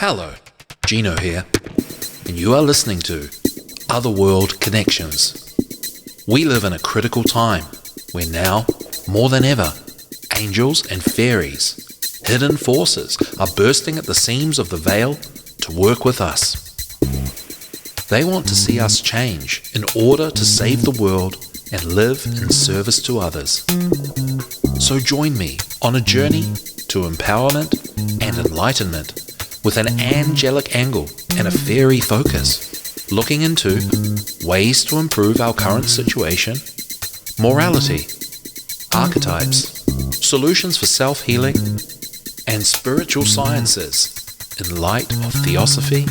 Hello, Gino here, and you are listening to Otherworld Connections. We live in a critical time where now, more than ever, angels and fairies, hidden forces, are bursting at the seams of the veil to work with us. They want to see us change in order to save the world and live in service to others. So join me on a journey to empowerment and enlightenment with an angelic angle and a fairy focus, looking into ways to improve our current situation, morality, archetypes, solutions for self-healing, and spiritual sciences in light of theosophy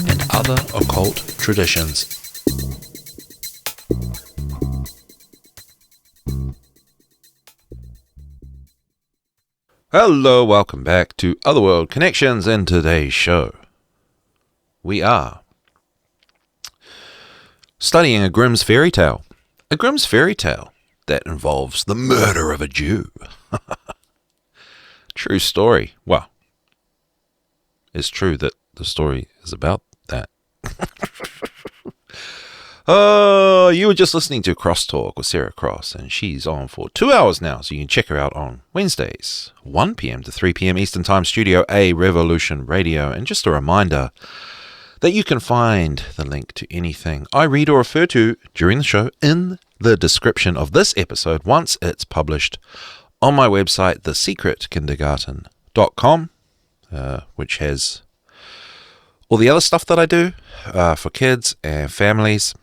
and other occult traditions. Hello, welcome back to Otherworld Connections. In today's show, we are studying a Grimm's fairy tale. A Grimm's fairy tale that involves the murder of a Jew. True story. Well, it's true that the story is about that. Oh, you were just listening to Crosstalk with Sarah Cross, and she's on for 2 hours now, so you can check her out on Wednesdays, 1 p.m. to 3 p.m. Eastern Time, Studio A, Revolution Radio. And just a reminder that you can find the link to anything I read or refer to during the show in the description of this episode once it's published on my website, thesecretkindergarten.com, which has all the other stuff that I do for kids and families.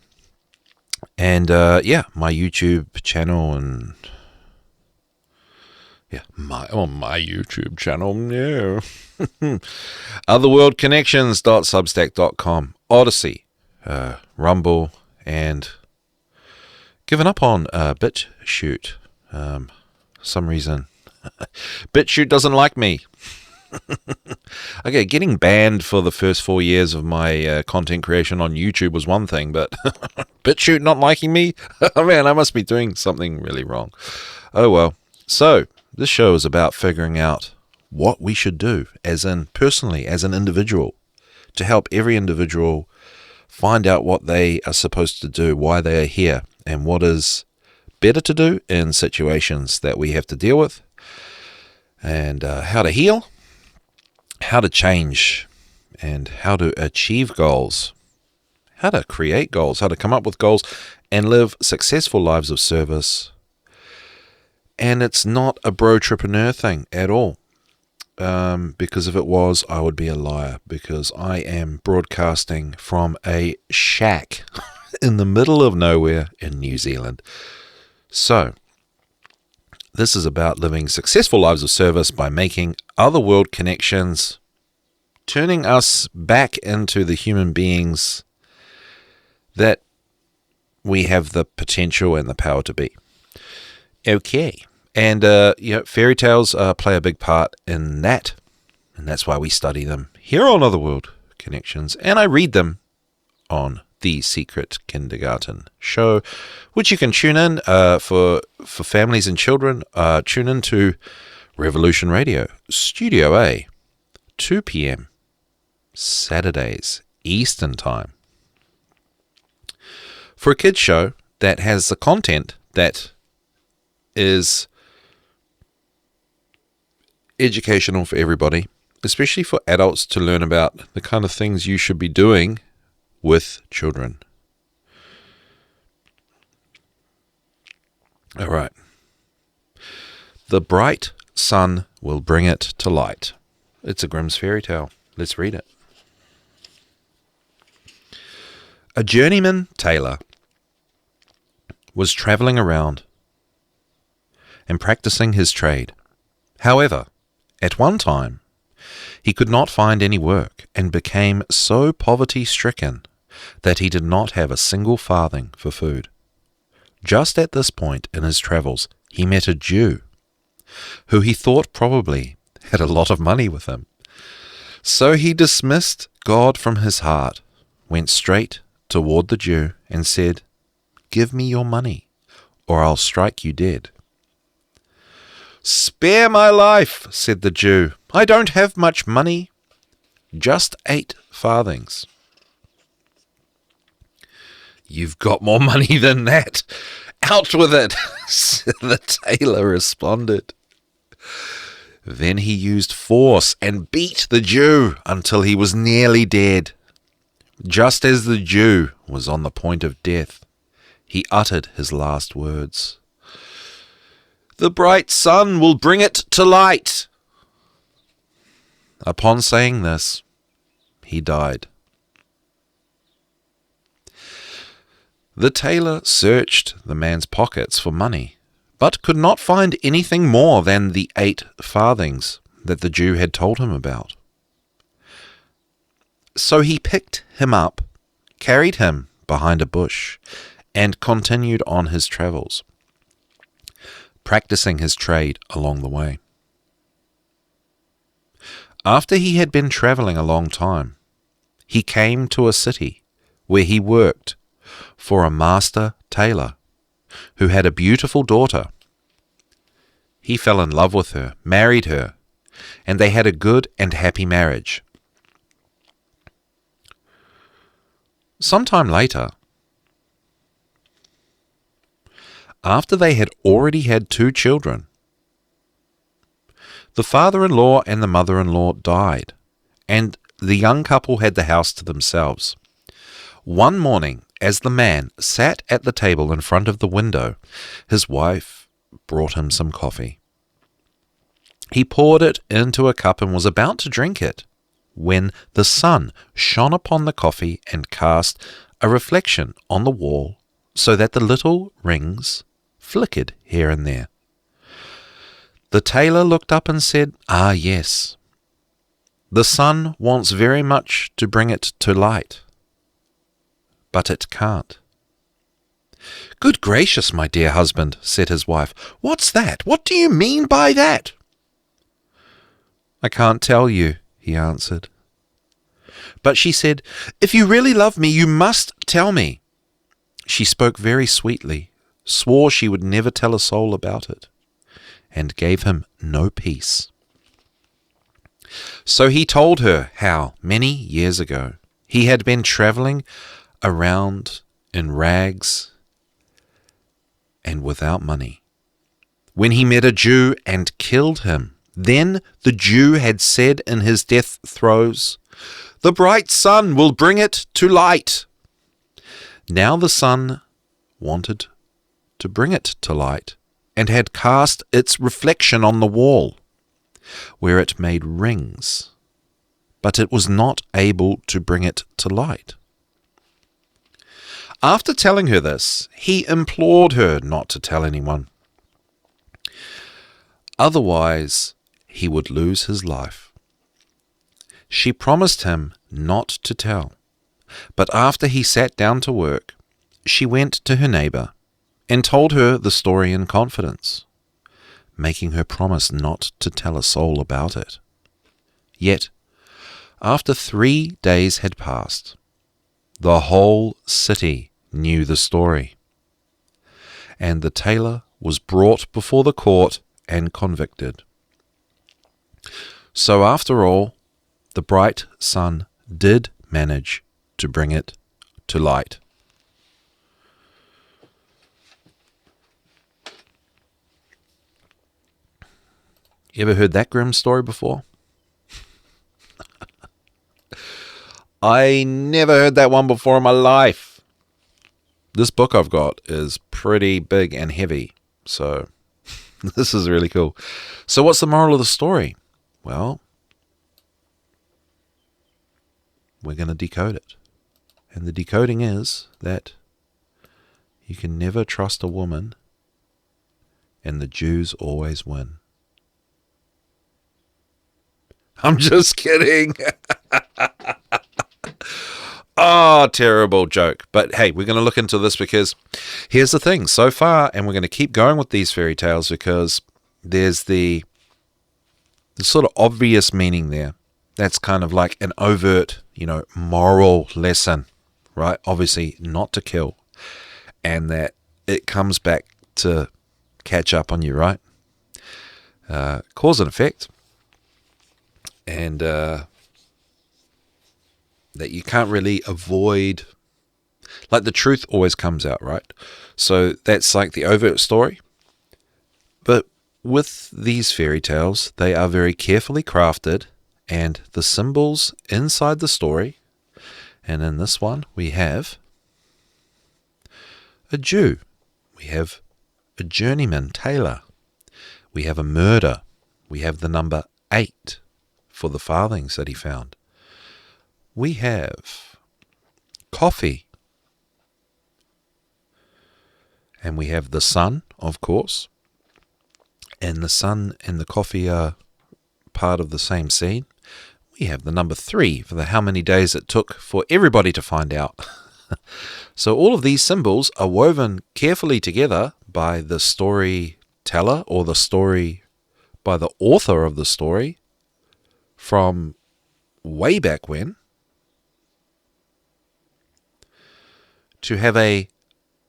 And my YouTube channel and my YouTube channel, otherworldconnections.substack.com, Odyssey, Rumble, and given up on BitChute. Some reason BitChute doesn't like me. Okay, getting banned for the first 4 years of my content creation on YouTube was one thing, but BitChute not liking me? Oh man, I must be doing something really wrong. Oh well. So, this show is about figuring out what we should do, as in personally, as an individual, to help every individual find out what they are supposed to do, why they are here, and what is better to do in situations that we have to deal with, and how to heal, how to change, and how to achieve goals, how to create goals, how to come up with goals and live successful lives of service. And it's not a brotrepreneur thing at all, because if it was, I would be a liar, because I am broadcasting from a shack in the middle of nowhere in New Zealand. So this is about living successful lives of service by making otherworld connections, turning us back into the human beings that we have the potential and the power to be. Okay. And, fairy tales play a big part in that, and that's why we study them here on Otherworld Connections, and I read them on The Secret Kindergarten Show, which you can tune in for families and children. Tune in to Revolution Radio, Studio A, 2 p.m. Saturdays, Eastern Time. For a kids show that has the content that is educational for everybody, especially for adults to learn about the kind of things you should be doing with children. All right. The bright sun will bring it to light. It's a Grimm's fairy tale. Let's read it. A journeyman tailor was traveling around and practicing his trade. However, at one time, he could not find any work and became so poverty-stricken that he did not have a single farthing for food. Just at this point in his travels, he met a Jew, who he thought probably had a lot of money with him. So he dismissed God from his heart, went straight toward the Jew, and said, "Give me your money, or I'll strike you dead." "Spare my life," said the Jew. "I don't have much money." Just 8 farthings. You've got more money than that. Out with it, the tailor responded. Then he used force and beat the Jew until he was nearly dead. Just as the Jew was on the point of death, he uttered his last words. "The bright sun will bring it to light." Upon saying this, he died. The tailor searched the man's pockets for money, but could not find anything more than the 8 farthings that the Jew had told him about. So he picked him up, carried him behind a bush, and continued on his travels, practicing his trade along the way. After he had been traveling a long time, he came to a city where he worked for a master tailor who had a beautiful daughter. He fell in love with her, married her, and they had a good and happy marriage. Sometime later, after they had already had 2 children, the father-in-law and the mother-in-law died, and the young couple had the house to themselves. One morning, as the man sat at the table in front of the window, his wife brought him some coffee. He poured it into a cup and was about to drink it, when the sun shone upon the coffee and cast a reflection on the wall so that the little rings flickered here and there. The tailor looked up and said, "Ah, yes. The sun wants very much to bring it to light, but it can't." "Good gracious, my dear husband," said his wife, "what's that? What do you mean by that?" "I can't tell you," he answered. But she said, "If you really love me, you must tell me." She spoke very sweetly, swore she would never tell a soul about it, and gave him no peace. So he told her how, many years ago, he had been traveling around in rags and without money, when he met a Jew and killed him. Then the Jew had said in his death throes, "The bright sun will bring it to light." Now the sun wanted to bring it to light, and had cast its reflection on the wall, where it made rings, but it was not able to bring it to light. After telling her this, he implored her not to tell anyone. Otherwise, he would lose his life. She promised him not to tell, but after he sat down to work, she went to her neighbor and told her the story in confidence, making her promise not to tell a soul about it. Yet, after 3 days had passed, the whole city knew the story, and the tailor was brought before the court and convicted. So after all, the bright sun did manage to bring it to light. You ever heard that Grimm story before? I never heard that one before in my life. This book I've got is pretty big and heavy, so this is really cool. So what's the moral of the story? Well, we're going to decode it. And the decoding is that you can never trust a woman, and the Jews always win. I'm just kidding. Oh, terrible joke. But hey, we're going to look into this because here's the thing. So far, and we're going to keep going with these fairy tales because there's the sort of obvious meaning there. That's kind of like an overt, moral lesson, right? Obviously not to kill. And that it comes back to catch up on you, right? Cause and effect. And that you can't really avoid. Like, the truth always comes out, right? So that's like the overt story. But with these fairy tales, they are very carefully crafted, and the symbols inside the story, and in this one we have a Jew, we have a journeyman tailor, we have a murder, we have the number 8 for the farthings that he found, we have coffee, and we have the sun, of course, and the sun and the coffee are part of the same scene. We have the number 3 for the how many days it took for everybody to find out. So all of these symbols are woven carefully together by the storyteller, or the story by the author of the story, from way back when, to have a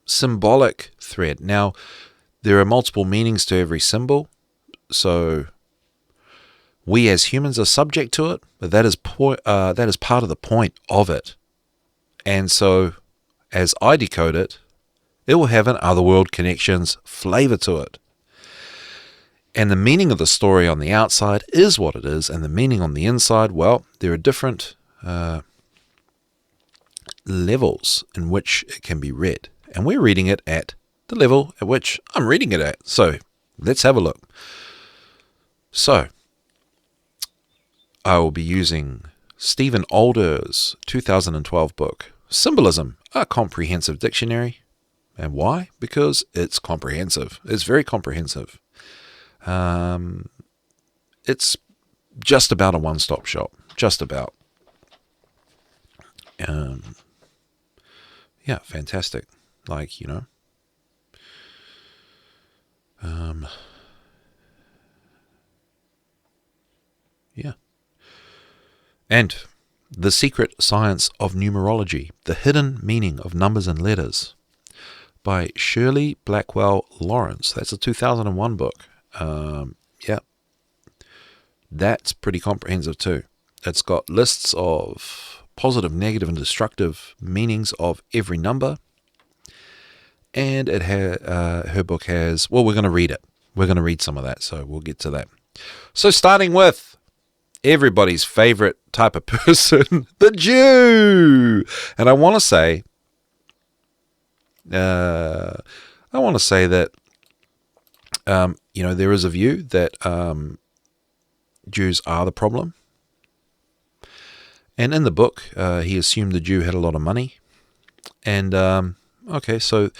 symbolic thread. Now, there are multiple meanings to every symbol, so we as humans are subject to it, but that is part of the point of it. And so, as I decode it, it will have an Otherworld Connections flavor to it. And the meaning of the story on the outside is what it is, and the meaning on the inside, well, there are different levels in which it can be read. And we're reading it at the level at which I'm reading it at. So let's have a look. So I will be using Stephen Older's 2012 book, Symbolism, A Comprehensive Dictionary. And why? Because it's comprehensive. It's very comprehensive. It's just about a one-stop shop. Just about. Yeah, fantastic. Like, you know. Yeah. And The Secret Science of Numerology, The Hidden Meaning of Numbers and Letters, by Shirley Blackwell Lawrence. That's a 2001 book. Yeah. That's pretty comprehensive too. It's got lists of positive, negative, and destructive meanings of every number. And it her book has, well, we're going to read it. We're going to read some of that, so we'll get to that. So starting with everybody's favorite type of person, the Jew. And I want to say that, you know, there is a view that Jews are the problem. And in the book, he assumed the Jew had a lot of money. And, okay, so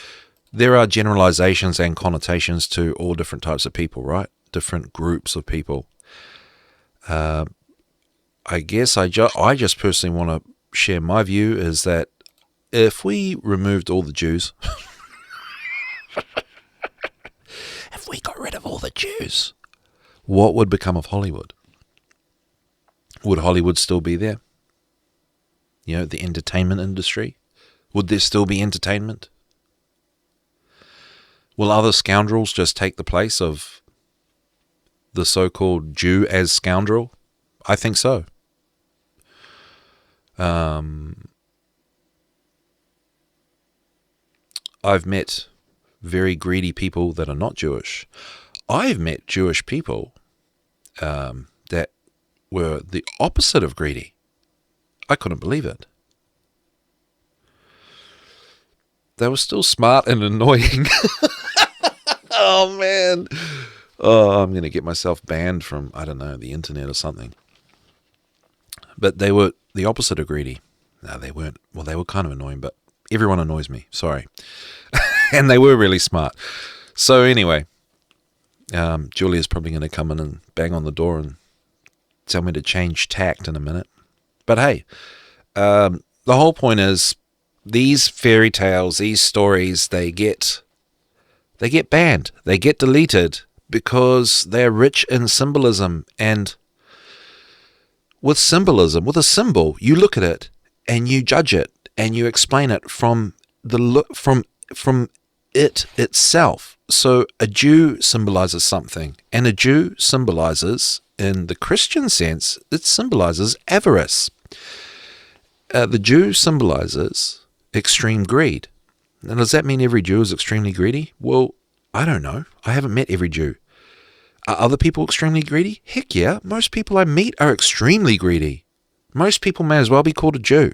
there are generalizations and connotations to all different types of people, right? Different groups of people. I guess I just personally want to share my view is that if we removed all the Jews, if we got rid of all the Jews, what would become of Hollywood? Would Hollywood still be there? You know, the entertainment industry? Would there still be entertainment? Will other scoundrels just take the place of the so-called Jew as scoundrel? I think so. I've met very greedy people that are not Jewish. I've met Jewish people that were the opposite of greedy. I couldn't believe it. They were still smart and annoying. Oh, man. Oh, I'm going to get myself banned from, I don't know, the internet or something. But they were the opposite of greedy. No, they weren't. Well, they were kind of annoying, but everyone annoys me. Sorry. And they were really smart. So anyway, Julia's probably going to come in and bang on the door and tell me to change tact in a minute. But hey, the whole point is these fairy tales, these stories, they get banned. They get deleted because they're rich in symbolism. And with symbolism, with a symbol, you look at it and you judge it and you explain it from it itself. So a Jew symbolizes something, and a Jew symbolizes, in the Christian sense, it symbolizes avarice. the Jew symbolizes extreme greed. Now, does that mean every Jew is extremely greedy? Well, I don't know. I haven't met every Jew. Are other people extremely greedy? Heck yeah. Most people I meet are extremely greedy. Most people may as well be called a Jew.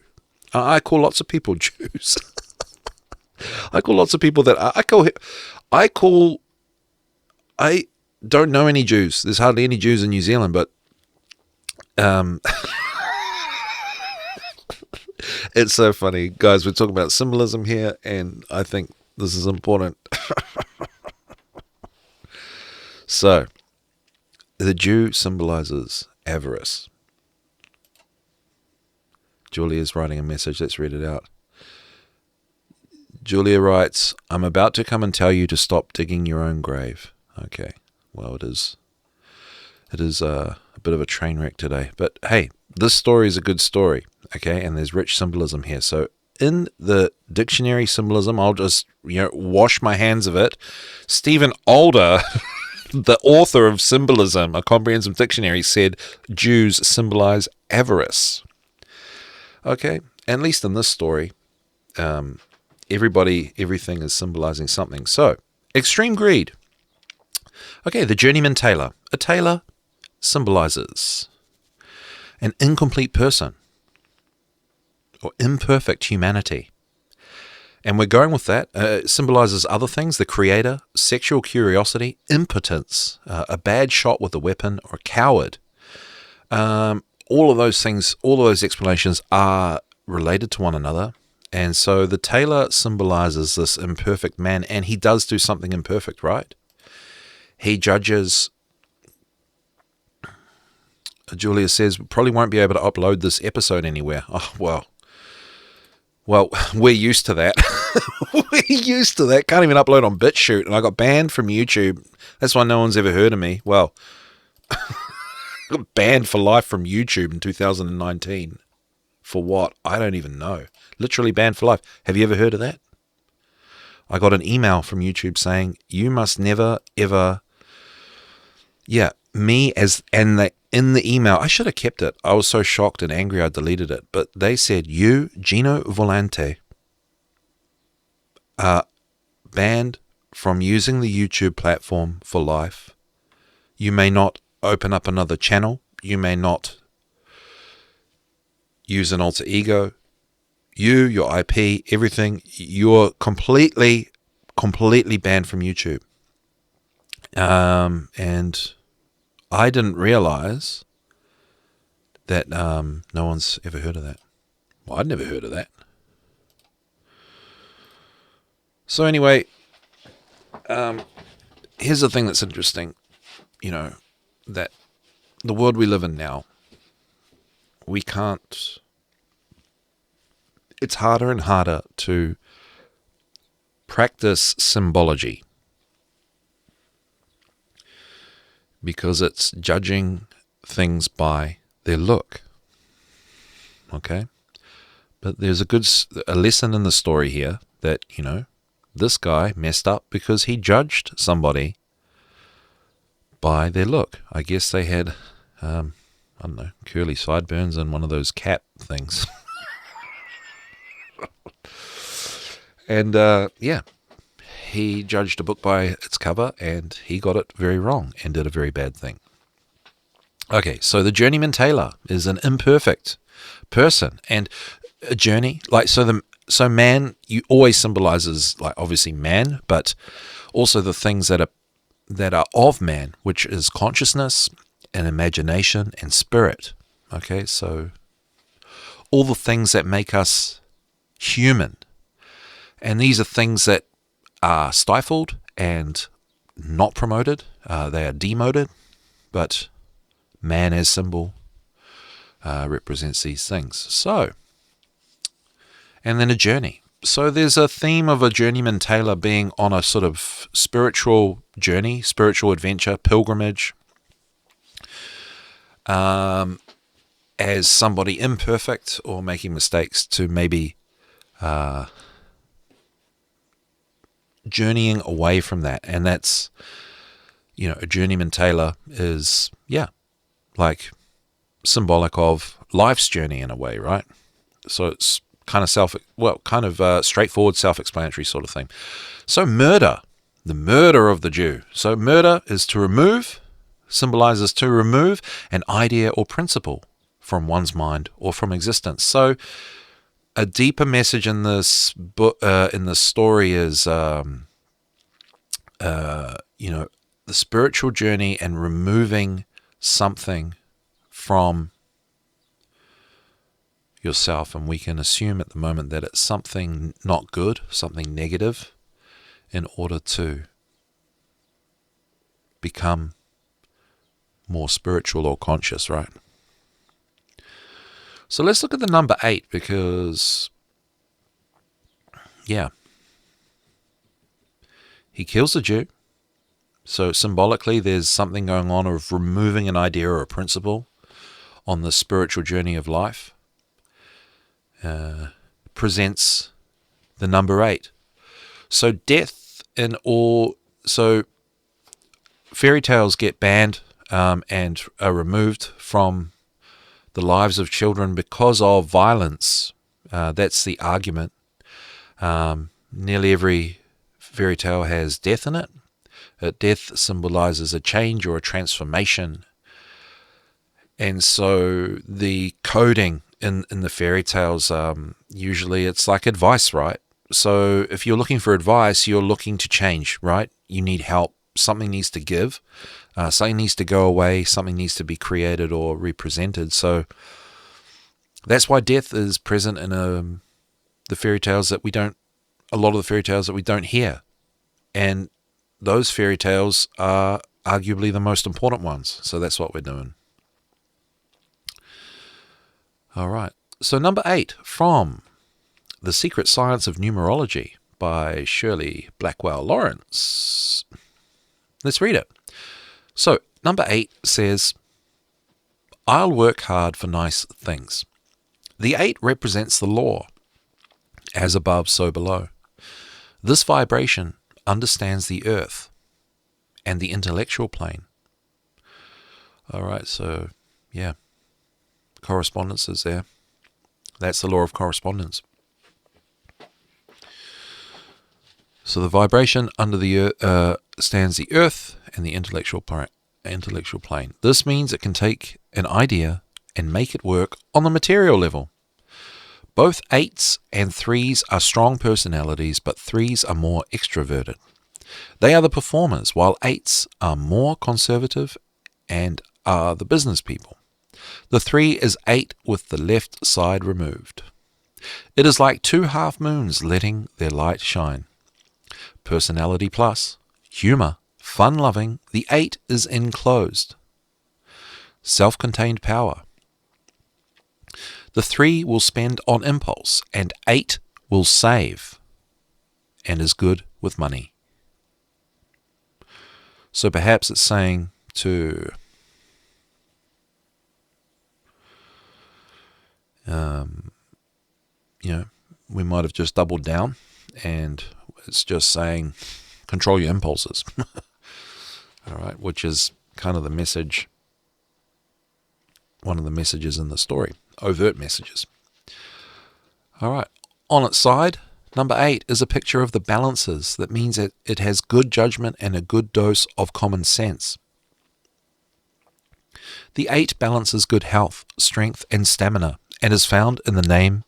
I call lots of people Jews. I call lots of people that I don't know any Jews. There's hardly any Jews in New Zealand, but it's so funny. Guys, we're talking about symbolism here, and I think this is important. So, the Jew symbolizes avarice. Julia's writing a message. Let's read it out. Julia writes, I'm about to come and tell you to stop digging your own grave. Okay, well, it is a bit of a train wreck today. But hey, this story is a good story, okay? And there's rich symbolism here. So in the dictionary symbolism, I'll just wash my hands of it. Stephen Alder, the author of Symbolism, a comprehensive dictionary, said Jews symbolize avarice. Okay, at least in this story, everything is symbolizing something. So, extreme greed. Okay, the journeyman tailor. A tailor symbolizes an incomplete person or imperfect humanity. And we're going with that. It symbolizes other things: the creator, sexual curiosity, impotence, a bad shot with a weapon, or a coward. All of those things, all of those explanations are related to one another. And so the tailor symbolizes this imperfect man, and he does do something imperfect, right? He judges. Julia says, probably won't be able to upload this episode anywhere. Oh, well, we're used to that. We're used to that. Can't even upload on BitChute, and I got banned from YouTube. That's why no one's ever heard of me. Well, got banned for life from YouTube in 2019. For what? I don't even know. Literally banned for life. Have you ever heard of that? I got an email from YouTube saying, you must never, ever... Yeah, me as... And in the email, I should have kept it. I was so shocked and angry I deleted it. But they said, you, Gino Volante, are banned from using the YouTube platform for life. You may not open up another channel. You may not use an alter ego. You, your IP, everything, you're completely banned from YouTube. And I didn't realize that no one's ever heard of that. Well, I'd never heard of that. So anyway, here's the thing that's interesting, that the world we live in now, we can't... It's harder and harder to practice symbology because it's judging things by their look. Okay? But there's a lesson in the story here that, this guy messed up because he judged somebody by their look. I guess they had, I don't know, curly sideburns and one of those cat things. And, he judged a book by its cover, and he got it very wrong and did a very bad thing. Okay, so the journeyman tailor is an imperfect person, and a journey, so man, you always symbolizes, obviously man, but also the things that are of man, which is consciousness and imagination and spirit. Okay, so all the things that make us human. And these are things that are stifled and not promoted. They are demoted, but man as symbol represents these things. So, and then a journey. So there's a theme of a journeyman tailor being on a sort of spiritual journey, spiritual adventure, pilgrimage, as somebody imperfect or making mistakes to maybe journeying away from that. And that's, a journeyman tailor is, symbolic of life's journey in a way, right? So it's kind of straightforward, self-explanatory sort of thing. So murder, the murder of the Jew. So murder is to remove, symbolizes to remove an idea or principle from one's mind or from existence. So a deeper message in this book, in this story, is the spiritual journey and removing something from yourself. And we can assume at the moment that it's something not good, something negative, in order to become more spiritual or conscious, right? So let's look at the number 8, because, he kills a Jew. So symbolically, there's something going on of removing an idea or a principle on the spiritual journey of life. Presents the number 8. So death in all, so fairy tales get banned and are removed from the lives of children because of violence. That's the argument. Nearly every fairy tale has death in it. Death symbolizes a change or a transformation. And so the coding in the fairy tales, usually it's like advice, right? So if you're looking for advice, you're looking to change, right? You need help. Something needs to give. Something needs to go away. Something needs to be created or represented. So that's why death is present in the fairy tales that we don't, a lot of the fairy tales that we don't hear. And those fairy tales are arguably the most important ones. So that's what we're doing. All right. So number 8, from The Secret Science of Numerology by Shirley Blackwell Lawrence. Let's read it. So number 8 says, I'll work hard for nice things. The 8 represents the law, as above, so below. This vibration understands the earth and the intellectual plane. All right, so correspondence is there. That's the law of correspondence. So the vibration under the stands the earth and the intellectual plane. This means it can take an idea and make it work on the material level. Both 8s and 3s are strong personalities, but 3s are more extroverted. They are the performers, while 8s are more conservative and are the business people. The 3 is 8 with the left side removed. It is like 2 half moons letting their light shine. Personality plus, humor, fun-loving, the 8 is enclosed. Self-contained power. The 3 will spend on impulse, and 8 will save, and is good with money. So perhaps it's saying to we might have just doubled down, and it's just saying control your impulses. All right, which is kind of the message, one of the messages in the story, overt messages. All right, on its side, number 8 is a picture of the balances. That means that it has good judgment and a good dose of common sense. The 8 balances good health, strength, and stamina, and is found in the name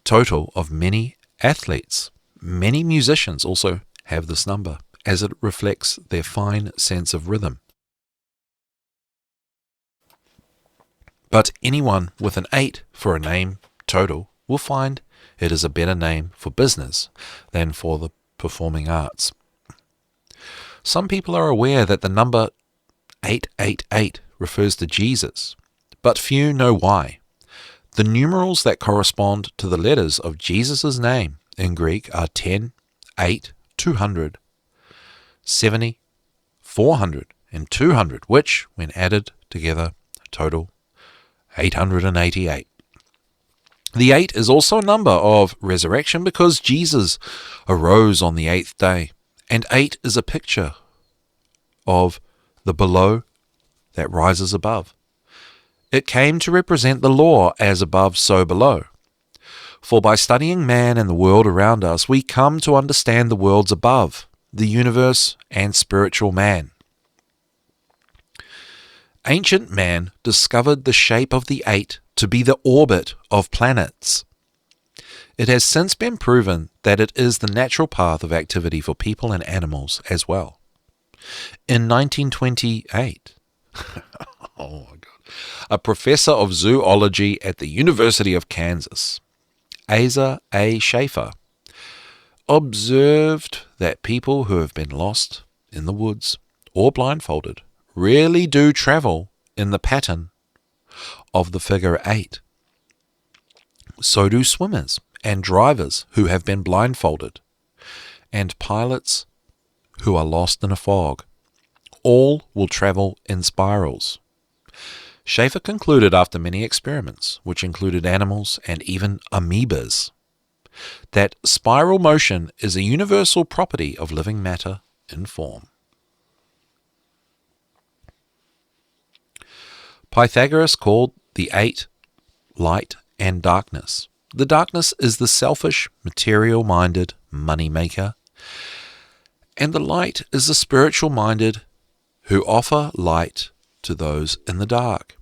total of many athletes. Many musicians also have this number, as it reflects their fine sense of rhythm. But anyone with an 8 for a name total will find it is a better name for business than for the performing arts. Some people are aware that the number 888 refers to Jesus, but few know why. The numerals that correspond to the letters of Jesus' name in Greek are 10, 8, 200, 70, 400, and 200, which, when added together, total 888. The 8 is also a number of resurrection because Jesus arose on the 8th day, and 8 is a picture of the below that rises above. It came to represent the law, as above, so below. For by studying man and the world around us, we come to understand the worlds above, the universe and spiritual man. Ancient man discovered the shape of the 8 to be the orbit of planets. It has since been proven that it is the natural path of activity for people and animals as well. In 1928, oh my God, a professor of zoology at the University of Kansas, Asa A. Schaefer, observed that people who have been lost in the woods or blindfolded rarely do travel in the pattern of the figure 8. So do swimmers and drivers who have been blindfolded, and pilots who are lost in a fog. All will travel in spirals. Schaefer concluded after many experiments, which included animals and even amoebas, that spiral motion is a universal property of living matter in form. Pythagoras called the 8 light and darkness. The darkness is the selfish, material-minded money maker, and the light is the spiritual-minded who offer light to those in the dark.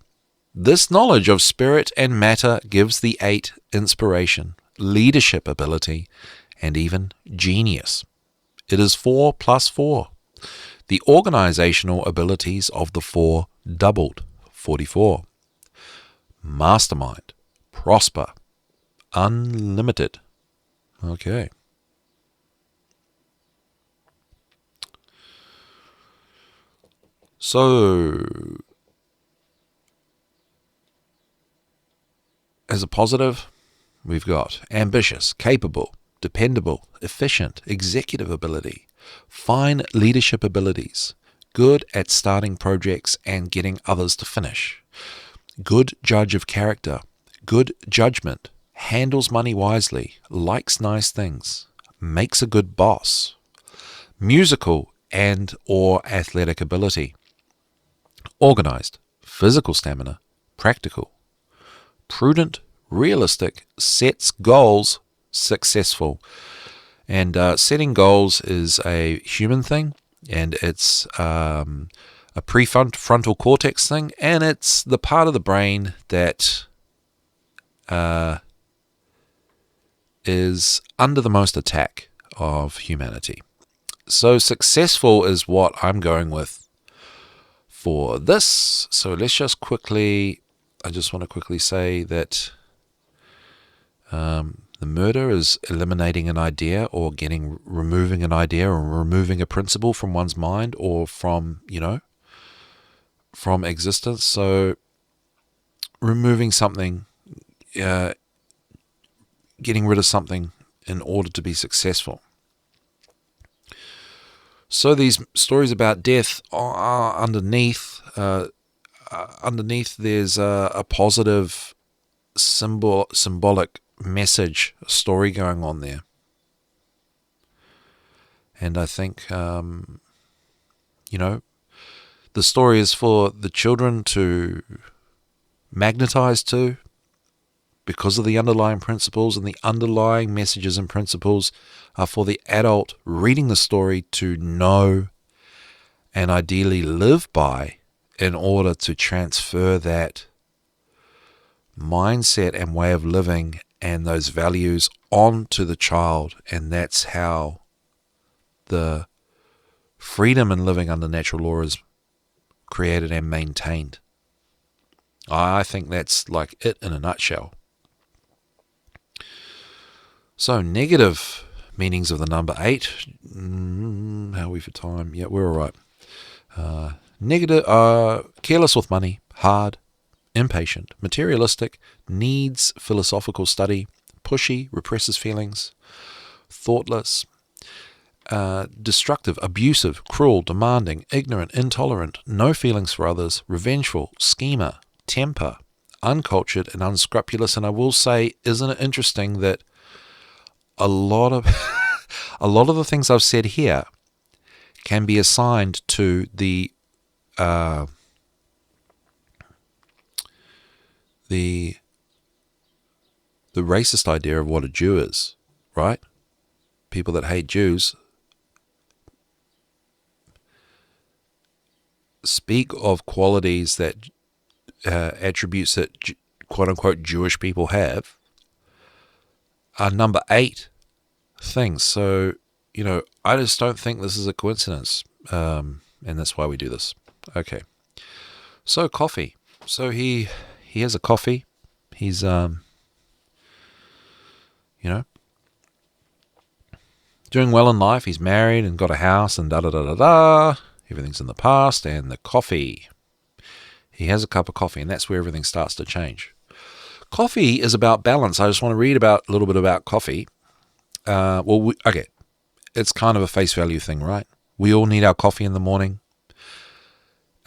This knowledge of spirit and matter gives the 8 inspiration, leadership ability, and even genius. It is 4 plus 4. The organizational abilities of the 4 doubled, 44. Mastermind, prosper, unlimited. Okay. So, as a positive, we've got ambitious, capable, dependable, efficient, executive ability, fine leadership abilities, good at starting projects and getting others to finish, good judge of character, good judgment, handles money wisely, likes nice things, makes a good boss, musical and or athletic ability, organized, physical stamina, practical, prudent, realistic, sets goals, successful. And setting goals is a human thing, and it's a prefrontal cortex thing, and it's the part of the brain that is under the most attack of humanity. So successful is what I'm going with for this. So let's just quickly, I just want to quickly say that the murder is eliminating an idea or removing an idea or removing a principle from one's mind or from existence. So removing something, getting rid of something in order to be successful. So these stories about death are underneath. Underneath, there's a positive symbolic message, story going on there. And I think, the story is for the children to magnetize to, because of the underlying principles, and the underlying messages and principles are for the adult reading the story to know and ideally live by, in order to transfer that mindset and way of living and those values onto the child. And that's how the freedom in living under natural law is created and maintained. I think that's like it in a nutshell. So negative meanings of the number 8. How are we for time? Yeah, we're all right. Negative, careless with money, hard, impatient, materialistic, needs philosophical study, pushy, represses feelings, thoughtless, destructive, abusive, cruel, demanding, ignorant, intolerant, no feelings for others, revengeful, schemer, temper, uncultured, and unscrupulous. And I will say, isn't it interesting that a lot of the things I've said here can be assigned to the the racist idea of what a Jew is, right? People that hate Jews speak of qualities that attributes that quote-unquote Jewish people have are number 8 things. So, I just don't think this is a coincidence, and that's why we do this. Okay, so coffee. So he has a coffee. He's doing well in life. He's married and got a house and da-da-da-da-da. Everything's in the past. And the coffee. He has a cup of coffee, and that's where everything starts to change. Coffee is about balance. I just want to read a little bit about coffee. Okay. It's kind of a face value thing, right? We all need our coffee in the morning.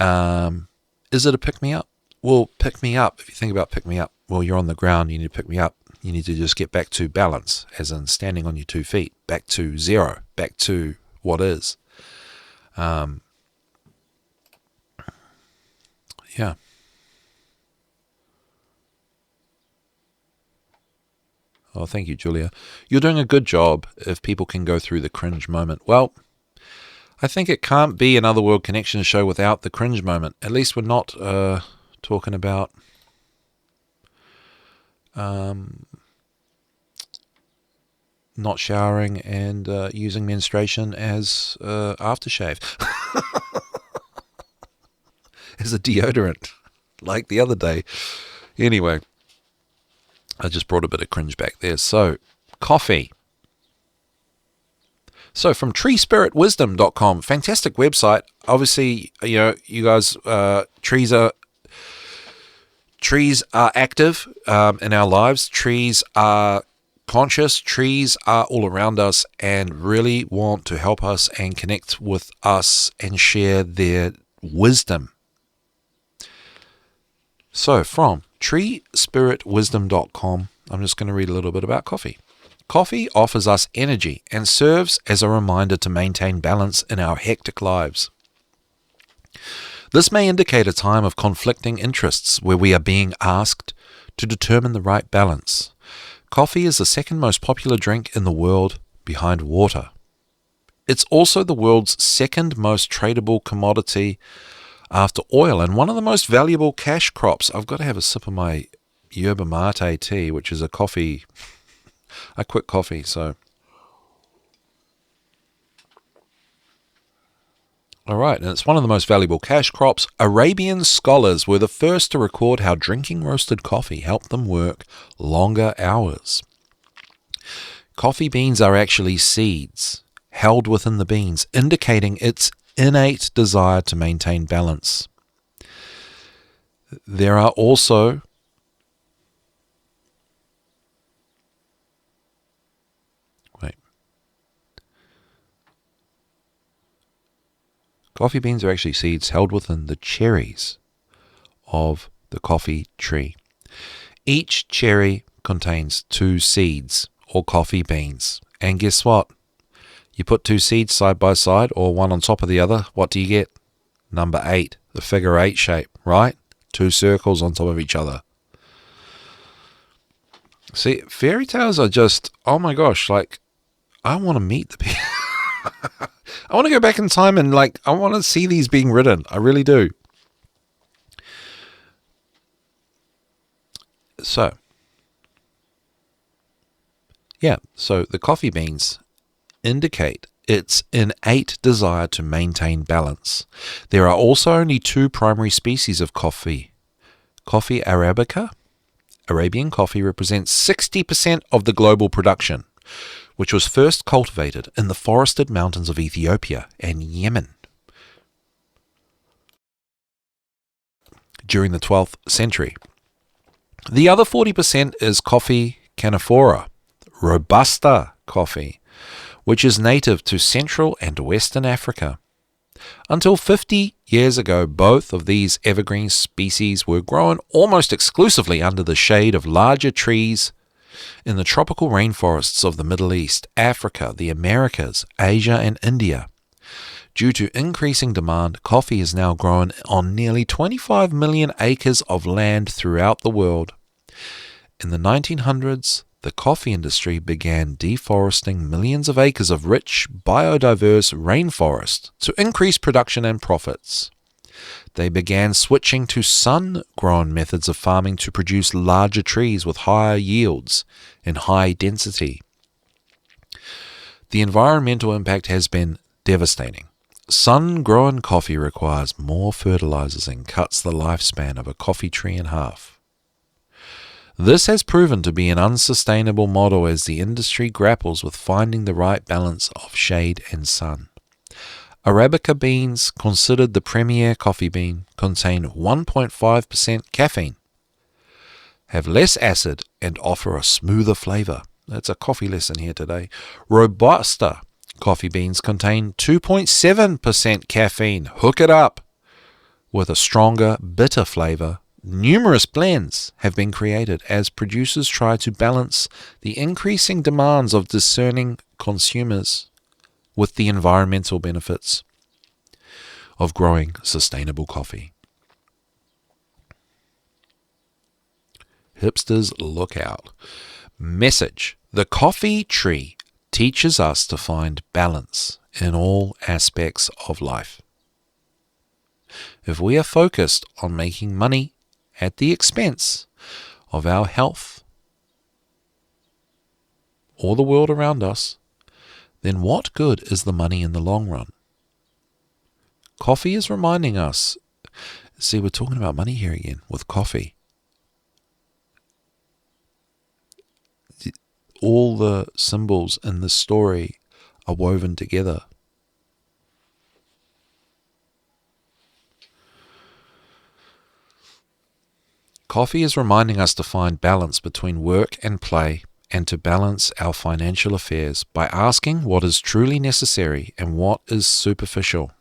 Is it a pick-me-up? Well, pick me up. If you think about pick me up, well, you're on the ground. You need to pick me up. You need to just get back to balance, as in standing on your 2 feet, back to zero, back to what is. Yeah. Oh, thank you, Julia. You're doing a good job if people can go through the cringe moment. Well, I think it can't be an Otherworld Connection show without the cringe moment. At least we're not talking about not showering and using menstruation as aftershave. As a deodorant, like the other day. Anyway, I just brought a bit of cringe back there. So, coffee. So, from treespiritwisdom.com, fantastic website. Obviously, you guys, trees are active in our lives. Trees are conscious. Trees are all around us and really want to help us and connect with us and share their wisdom. So, from treespiritwisdom.com, I'm just going to read a little bit about coffee. Coffee offers us energy and serves as a reminder to maintain balance in our hectic lives. This may indicate a time of conflicting interests where we are being asked to determine the right balance. Coffee is the second most popular drink in the world behind water. It's also the world's second most tradable commodity after oil, and one of the most valuable cash crops. I've got to have a sip of my yerba mate tea, which is a coffee. I quit coffee, so. All right, and it's one of the most valuable cash crops. Arabian scholars were the first to record how drinking roasted coffee helped them work longer hours. Coffee beans are actually seeds held within the beans, indicating its innate desire to maintain balance. There are also coffee beans are actually seeds held within the cherries of the coffee tree. Each cherry contains 2 seeds or coffee beans. And guess what? You put 2 seeds side by side or one on top of the other, what do you get? Number 8, the figure 8 shape, right? 2 circles on top of each other. See, fairy tales are just, oh my gosh, like, I want to meet the people. I want to go back in time and, I want to see these being written. I really do. So the coffee beans indicate its innate desire to maintain balance. There are also only 2 primary species of coffee. Coffee Arabica, Arabian coffee, represents 60% of the global production, which was first cultivated in the forested mountains of Ethiopia and Yemen during the 12th century. The other 40% is coffee Canephora, Robusta coffee, which is native to Central and Western Africa. Until 50 years ago, both of these evergreen species were grown almost exclusively under the shade of larger trees in the tropical rainforests of the Middle East, Africa, the Americas, Asia, and India. Due to increasing demand, coffee is now grown on nearly 25 million acres of land throughout the world. In the 1900s, the coffee industry began deforesting millions of acres of rich, biodiverse rainforest to increase production and profits. They began switching to sun-grown methods of farming to produce larger trees with higher yields and high density. The environmental impact has been devastating. Sun-grown coffee requires more fertilizers and cuts the lifespan of a coffee tree in half. This has proven to be an unsustainable model as the industry grapples with finding the right balance of shade and sun. Arabica beans, considered the premier coffee bean, contain 1.5% caffeine, have less acid, and offer a smoother flavor. That's a coffee lesson here today. Robusta coffee beans contain 2.7% caffeine. Hook it up! With a stronger, bitter flavor. Numerous blends have been created as producers try to balance the increasing demands of discerning consumers with the environmental benefits of growing sustainable coffee. Hipsters, look out. Message: the coffee tree teaches us to find balance in all aspects of life. If we are focused on making money at the expense of our health or the world around us, then what good is the money in the long run? Coffee is reminding us. See, we're talking about money here again with coffee. All the symbols in this story are woven together. Coffee is reminding us to find balance between work and play, and to balance our financial affairs by asking what is truly necessary and what is superficial.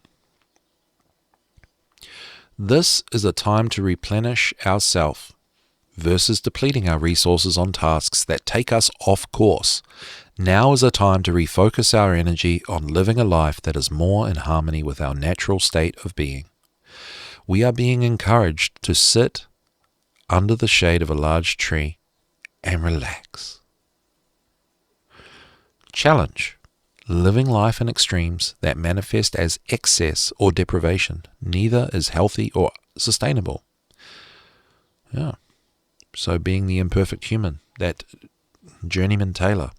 This is a time to replenish ourselves versus depleting our resources on tasks that take us off course. Now is a time to refocus our energy on living a life that is more in harmony with our natural state of being. We are being encouraged to sit under the shade of a large tree and relax. Challenge: living life in extremes that manifest as excess or deprivation. Neither is healthy or sustainable. Yeah. So being the imperfect human, that journeyman tailor.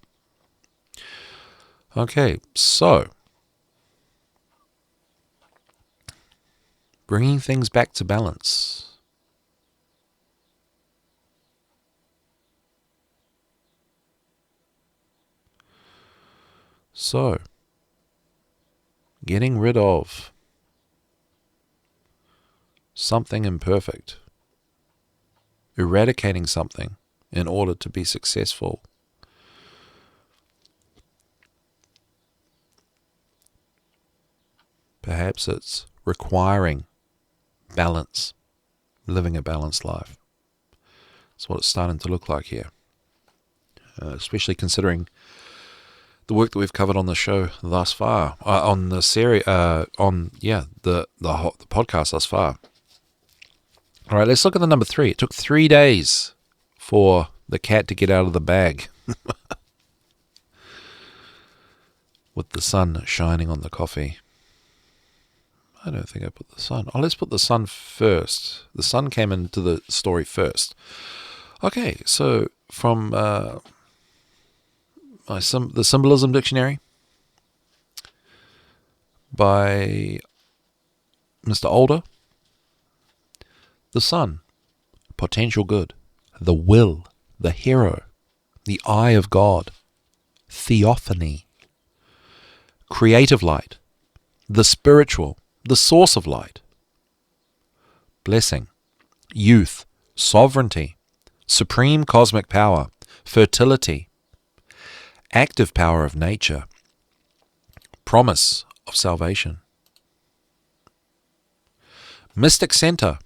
Okay, so bringing things back to balance. So, getting rid of something imperfect, eradicating something in order to be successful. Perhaps it's requiring balance, living a balanced life. That's what it's starting to look like here, especially considering the work that we've covered on the show thus far, on the series, the podcast thus far. All right, let's look at the number 3. It took 3 days for the cat to get out of the bag, with the sun shining on the coffee. I don't think I put the sun. Oh, let's put the sun first. The sun came into the story first. Okay, so from the Symbolism Dictionary by Mr. Older. The sun, potential good. The will, the hero. The eye of God. Theophany. Creative light. The spiritual, the source of light. Blessing. Youth. Sovereignty. Supreme cosmic power. Fertility. Active power of nature. Promise of salvation. Mystic center.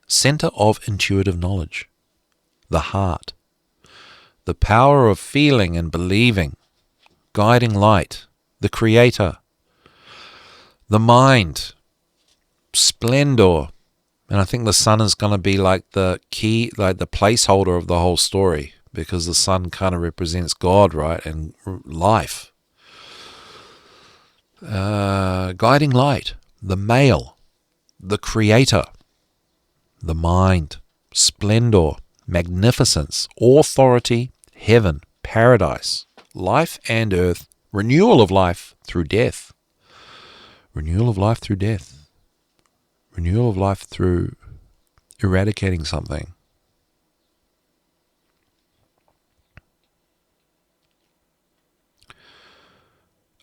Center of intuitive knowledge. The heart. The power of feeling and believing. Guiding light. The creator. The mind. Splendor. And I think the sun is going to be like the key, like the placeholder of the whole story. because the sun kind of represents God, right, and life. Guiding light, the male, the creator, the mind, splendor, magnificence, authority, heaven, paradise, life and earth, renewal of life through death, renewal of life through death, renewal of life through eradicating something.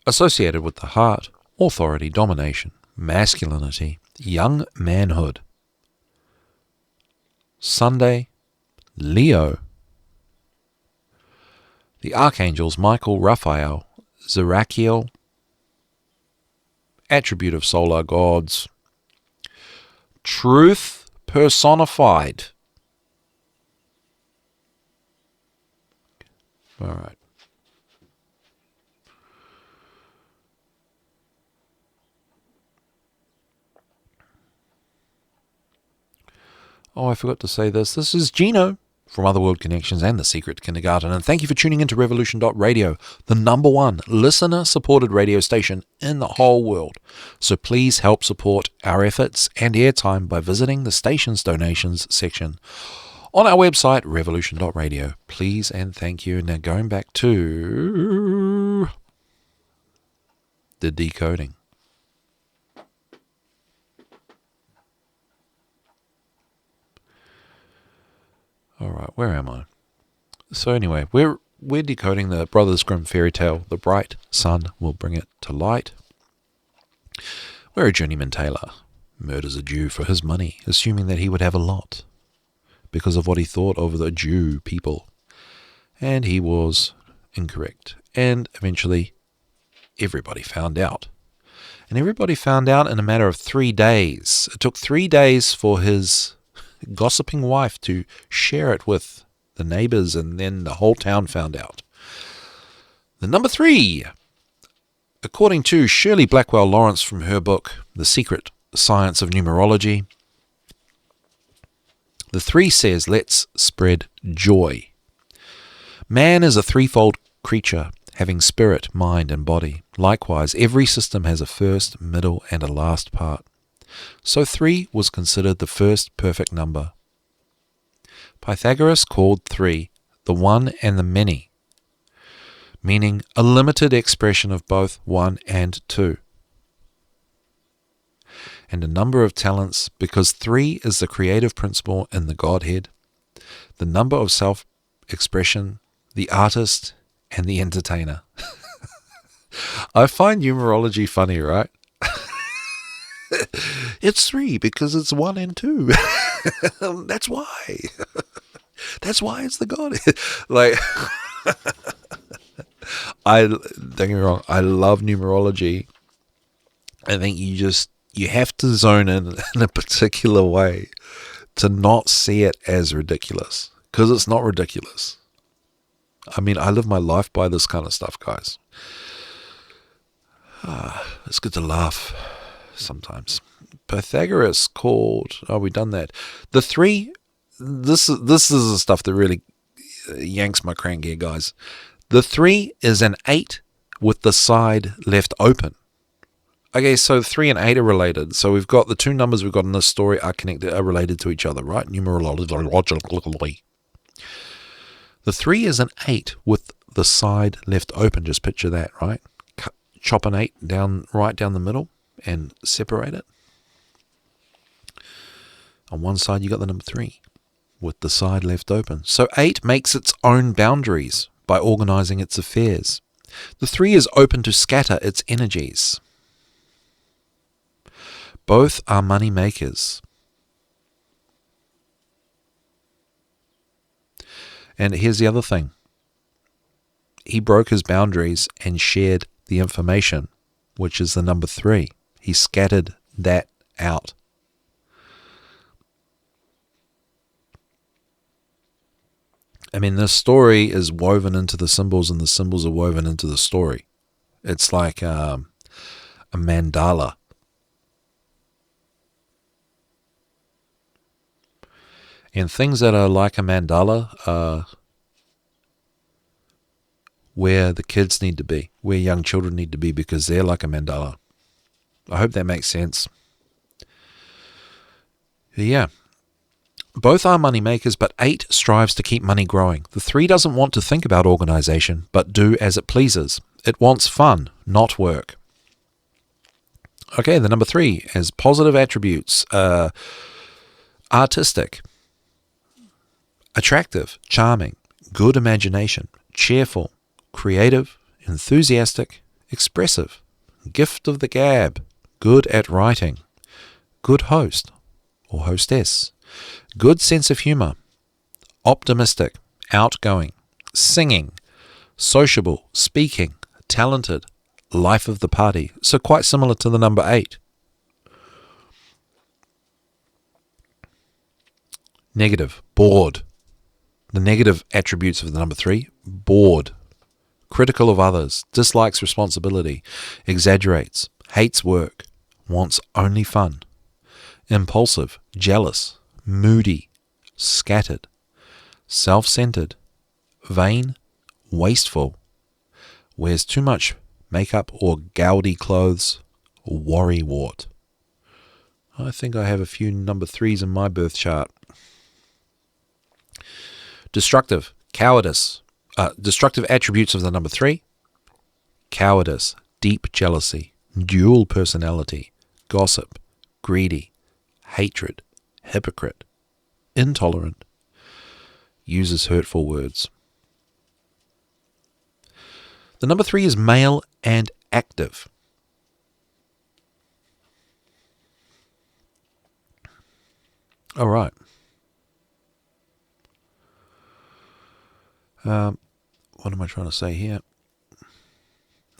Associated with the heart, authority, domination, masculinity, young manhood. Sunday, Leo. The archangels Michael, Raphael, Zerachiel, attribute of solar gods. Truth personified. All right. Oh, I forgot to say this. This is Gino from Otherworld Connections and The Secret Kindergarten. And thank you for tuning into Revolution.radio, the #1 listener-supported radio station in the whole world. So please help support our efforts and airtime by visiting the station's donations section on our website, Revolution.radio. Please and thank you. Now going back to the decoding. All right, where am I? So anyway, we're decoding the Brothers Grimm fairy tale, The Bright Sun Will Bring It to Light, where a journeyman tailor murders a Jew for his money, assuming that he would have a lot because of what he thought of the Jew people. And he was incorrect. And eventually, everybody found out. And everybody found out in a matter of 3 days. It took 3 days for his gossiping wife to share it with the neighbors, and then the whole town found out. The number 3, according to Shirley Blackwell Lawrence from her book, The Secret Science of Numerology, the 3 says, let's spread joy. Man is a threefold creature, having spirit, mind, and body. Likewise, every system has a first, middle, and a last part. So 3 was considered the first perfect number. Pythagoras called 3 the one and the many, meaning a limited expression of both 1 and 2. And a number of talents, because 3 is the creative principle in the Godhead, the number of self-expression, the artist, and the entertainer. I find numerology funny, right? It's 3 because it's 1 and 2. That's why. That's why it's the God. Like, don't get me wrong, I love numerology. I think you have to zone in a particular way to not see it as ridiculous, because it's not ridiculous. I mean, I live my life by this kind of stuff, guys. It's good to laugh sometimes. Pythagoras called, we've done that. The 3, this is the stuff that really yanks my crank here, guys. The 3 is an 8 with the side left open. Okay, so 3 and 8 are related. So we've got the 2 numbers we've got in this story are related to each other, right? Numerologically. The 3 is an 8 with the side left open. Just picture that, right? Chop an 8 right down the middle and separate it. On one side, you got the number 3 with the side left open. So 8 makes its own boundaries by organizing its affairs. The 3 is open to scatter its energies. Both are money makers. And here's the other thing. He broke his boundaries and shared the information, which is the number 3. He scattered that out. I mean, this story is woven into the symbols, and the symbols are woven into the story. It's like a mandala. And things that are like a mandala are where the kids need to be, where young children need to be, because they're like a mandala. I hope that makes sense. Yeah. Both are money makers, but 8 strives to keep money growing. The 3 doesn't want to think about organization, but do as it pleases. It wants fun, not work. Okay, the number 3 has positive attributes. Artistic, attractive, charming, good imagination, cheerful, creative, enthusiastic, expressive, gift of the gab, good at writing, good host or hostess, good sense of humor, optimistic, outgoing, singing, sociable, speaking, talented, life of the party. So quite similar to the number 8. Negative, bored. The negative attributes of the number 3, bored, critical of others, dislikes responsibility, exaggerates, hates work, wants only fun, impulsive, jealous, moody, scattered, self-centered, vain, wasteful, wears too much makeup or gaudy clothes, worrywart. I think I have a few number 3s in my birth chart. Destructive, cowardice. Destructive attributes of the number 3, cowardice, deep jealousy, dual personality, gossip, greedy, hatred, hypocrite, intolerant, uses hurtful words. The number 3 is male and active. All right. What am I trying to say here?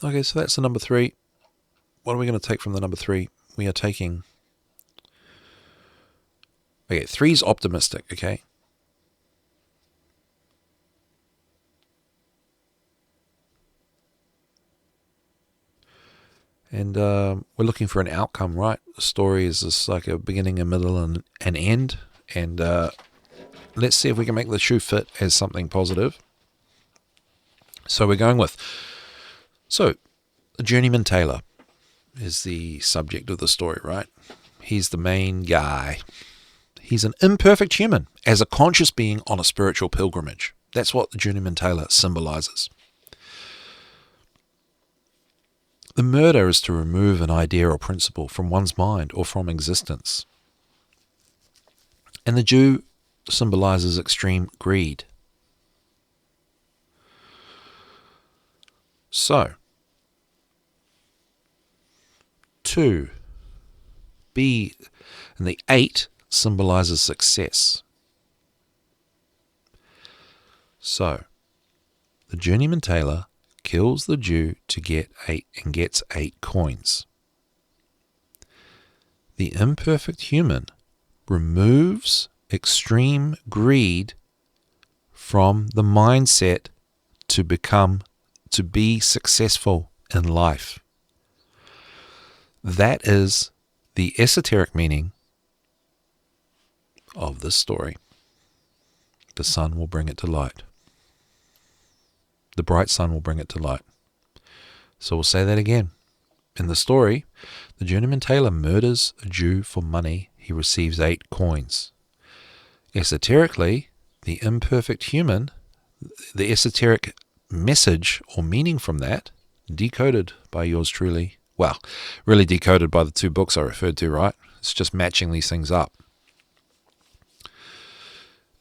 Okay, so that's the number 3. What are we going to take from the number 3? We are taking... Okay, 3 is optimistic, okay? And we're looking for an outcome, right? The story is just like a beginning, a middle, and an end. And let's see if we can make the shoe fit as something positive. So we're going with... So, a journeyman tailor is the subject of the story, right? He's the main guy. He's an imperfect human as a conscious being on a spiritual pilgrimage. That's what the journeyman tailor symbolizes. The murder is to remove an idea or principle from one's mind or from existence. And the Jew symbolizes extreme greed. So, 2, B, and the 8 symbolizes success. So, the journeyman tailor kills the Jew to get 8 and gets 8 coins. The imperfect human removes extreme greed from the mindset to be successful in life. That is the esoteric meaning of this story. The sun will bring it to light. The bright sun will bring it to light. So we'll say that again. In the story, the journeyman tailor murders a Jew for money. He receives 8 coins. Esoterically, the imperfect human, the esoteric message or meaning from that, decoded by yours truly, well, really decoded by the 2 books I referred to, right? It's just matching these things up.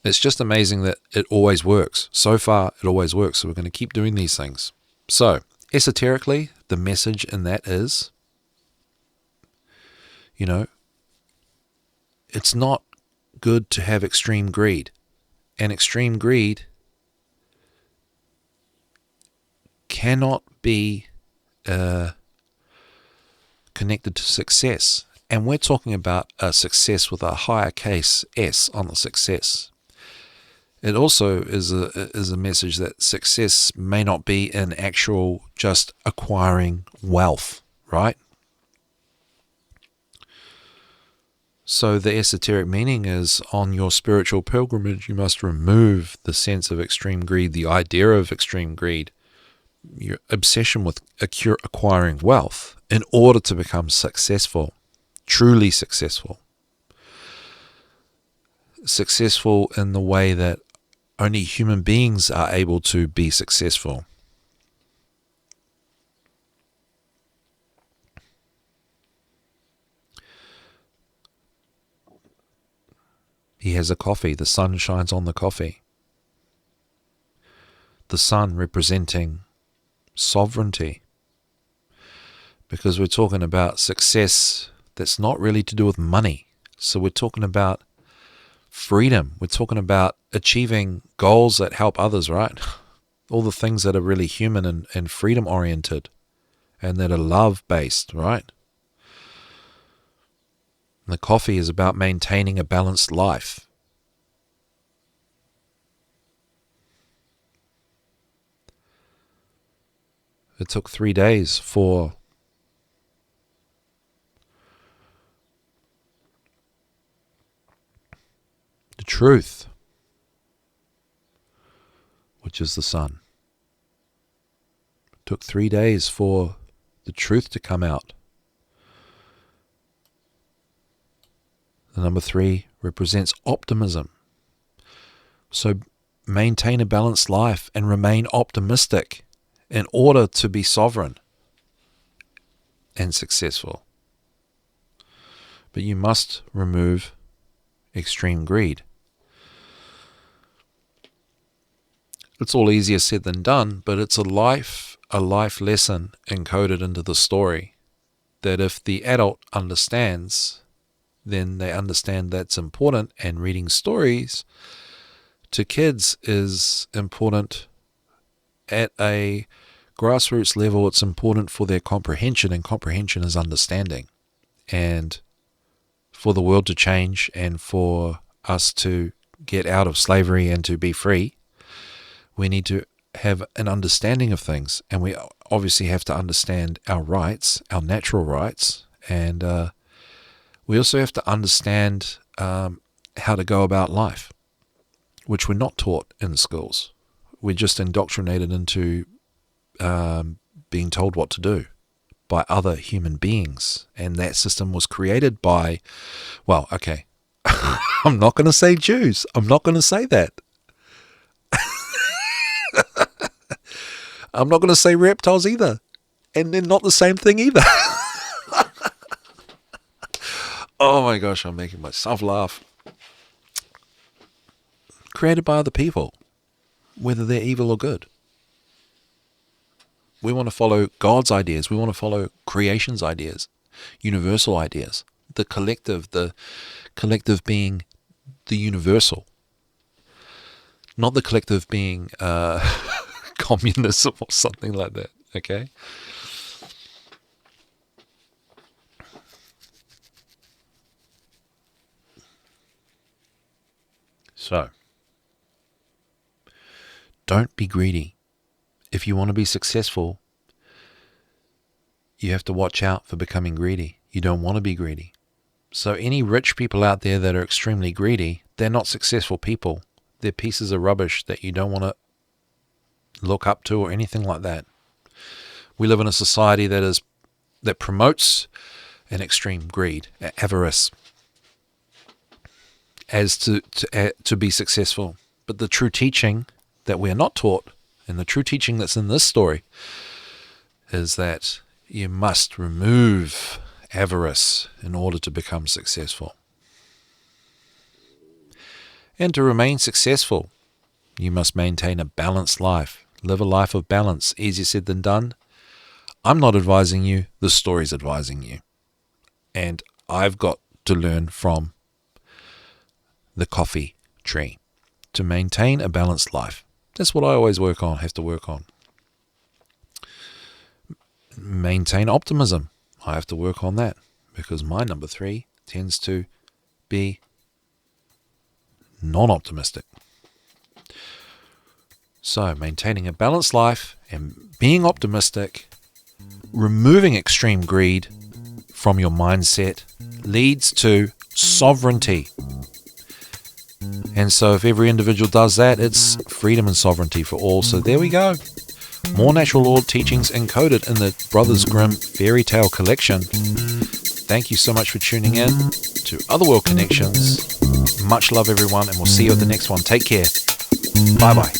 It's just amazing that it always works. So far, it always works. So we're going to keep doing these things. So, esoterically, the message in that is, it's not good to have extreme greed. And extreme greed cannot be connected to success. And we're talking about a success with a higher case S on the success. It also is a message that success may not be in actual just acquiring wealth, right? So the esoteric meaning is, on your spiritual pilgrimage, you must remove the sense of extreme greed, the idea of extreme greed, your obsession with acquiring wealth in order to become successful, truly successful. Successful in the way that only human beings are able to be successful. He has a coffee. The sun shines on the coffee. The sun representing sovereignty. Because we're talking about success that's not really to do with money. So we're talking about freedom. We're talking about achieving goals that help others, right? All the things that are really human and freedom oriented and that are love based, right? And the coffee is about maintaining a balanced life. It took 3 days for the truth, which is the sun. It took 3 days for the truth to come out. The number 3 represents optimism. So maintain a balanced life and remain optimistic in order to be sovereign and successful. But you must remove extreme greed. It's all easier said than done, but it's a life lesson encoded into the story that if the adult understands, then they understand that's important, and reading stories to kids is important at a grassroots level. It's important for their comprehension, and comprehension is understanding. And for the world to change and for us to get out of slavery and to be free, we need to have an understanding of things. And we obviously have to understand our rights, our natural rights, and we also have to understand how to go about life, which we're not taught in schools. We're just indoctrinated into being told what to do by other human beings. And that system was created by, well, okay, I'm not going to say Jews. I'm not going to say that. I'm not going to say reptiles either. And they're not the same thing either. Oh my gosh, I'm making myself laugh. Created by other people, whether they're evil or good. We want to follow God's ideas. We want to follow creation's ideas, universal ideas. The collective being the universal. Not the collective being communism or something like that, okay? So, don't be greedy. If you want to be successful, you have to watch out for becoming greedy. You don't want to be greedy. So any rich people out there that are extremely greedy, they're not successful people. They're pieces of rubbish that you don't want to look up to or anything like that. We live in a society that promotes an extreme greed, avarice, as to be successful. But the true teaching that we are not taught, and the true teaching that's in this story, is that you must remove avarice in order to become successful. And to remain successful, you must maintain a balanced life. Live a life of balance. Easier said than done. I'm not advising you, the story's advising you. And I've got to learn from the coffee tree to maintain a balanced life. That's what I always have to work on. Maintain optimism. I have to work on that because my number 3 tends to be non-optimistic. So maintaining a balanced life and being optimistic, removing extreme greed from your mindset leads to sovereignty. And so if every individual does that, it's freedom and sovereignty for all. So there we go. More natural law teachings encoded in the Brothers Grimm fairy tale collection. Thank you so much for tuning in to Otherworld Connections. Much love, everyone, and we'll see you at the next one. Take care. Bye-bye.